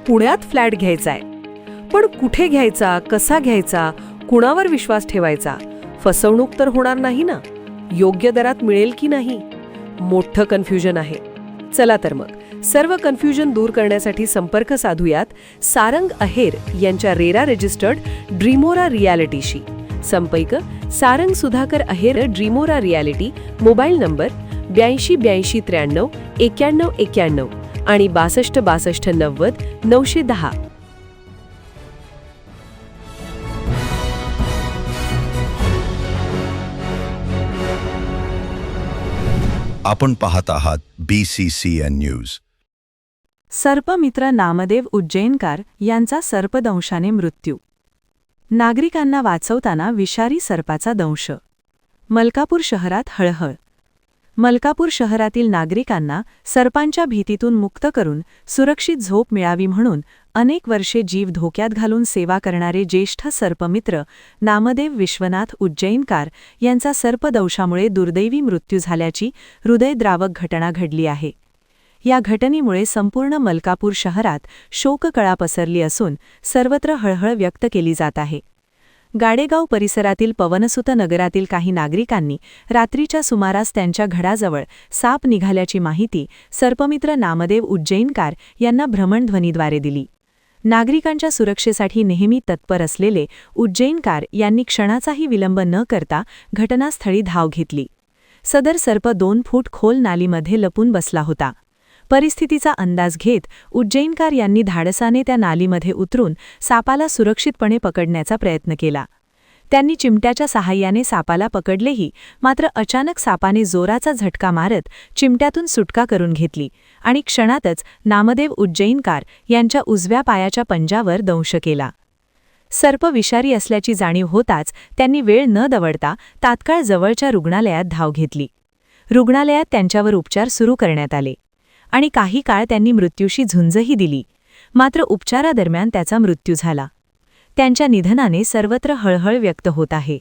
पुण्यात फ्लॅट घ्यायचाय. पण कुठे घ्यायचा, कसा घ्यायचा, कुणावर विश्वास ठेवायचा? फसवणूक तर होणार नाही ना? योग्य दरात मिळेल की नाही? मोठं कन्फ्युजन आहे. चला तर मग सर्व कन्फ्युजन दूर करण्यासाठी संपर्क साधूयात सारंग अहेर यांच्या रेरा रजिस्टर्ड ड्रीमोरा रियालिटीशी. संपर्क सारंग सुधाकर अहेर, ड्रीमोरा रियालिटी. मोबाईल नंबर 82 83 91 91 आणि 62 62 90 910. आपण पाहत आहात BCCN न्यूज. सर्पमित्र नामदेव उज्जैनकार यांचा सर्पदंशाने मृत्यू. नागरिकांना वाचवताना विषारी सर्पाचा दंश. मलकापूर शहरात हळहळ. मलकापूर शहरातील नागरिकांना सर्पांच्या भीतीतून मुक्त करून सुरक्षित झोप मिळावी म्हणून अनेक वर्षे जीव धोक्यात घालून सेवा करणारे ज्येष्ठ सर्पमित्र नामदेव विश्वनाथ उज्जैनकार यांचा सर्पदंशामुळे दुर्दैवी मृत्यू झाल्याची हृदयद्रावक घटना घडली आहे. या घटनेमुळे संपूर्ण मलकापूर शहरात शोककळा पसरली असून सर्वत्र हळहळ व्यक्त केली जात आहे. गाडेगाव परिसरातील पवनसुत नगरातील काही नागरिकांनी रात्रीच्या सुमारास त्यांच्या घराजवळ साप निघाल्याची माहिती सर्पमित्र नामदेव उज्जैनकार यांना भ्रमणध्वनीद्वारे दिली. नागरिकांच्या सुरक्षेसाठी नेहमी तत्पर असलेले उज्जैनकार यांनी क्षणाचाही विलंब न करता घटनास्थळी धाव घेतली. सदर सर्प 2 फूट खोल नालीमध्ये लपून बसला होता. परिस्थितीचा अंदाज घेत उज्जैनकार यांनी धाडसाने त्या नालीमध्ये उतरून सापाला सुरक्षितपणे पकडण्याचा प्रयत्न केला. त्यांनी चिमट्याच्या सहाय्याने सापाला पकडलेही, मात्र अचानक सापाने जोराचा झटका मारत चिमट्यातून सुटका करून घेतली आणि क्षणातच नामदेव उज्जैनकार यांच्या उजव्या पायाच्या पंजावर दंश केला. सर्प विषारी असल्याची जाणीव होताच त्यांनी वेळ न दवडता तात्काळ जवळच्या रुग्णालयात धाव घेतली. रुग्णालयात त्यांच्यावर उपचार सुरू करण्यात आले आणि काही काळ त्यांनी मृत्यूशी झुंजही दिली, मात्र उपचारादरम्यान त्याचा मृत्यू झाला. त्यांच्या निधनाने सर्वत्र हळहळ व्यक्त होत आहे.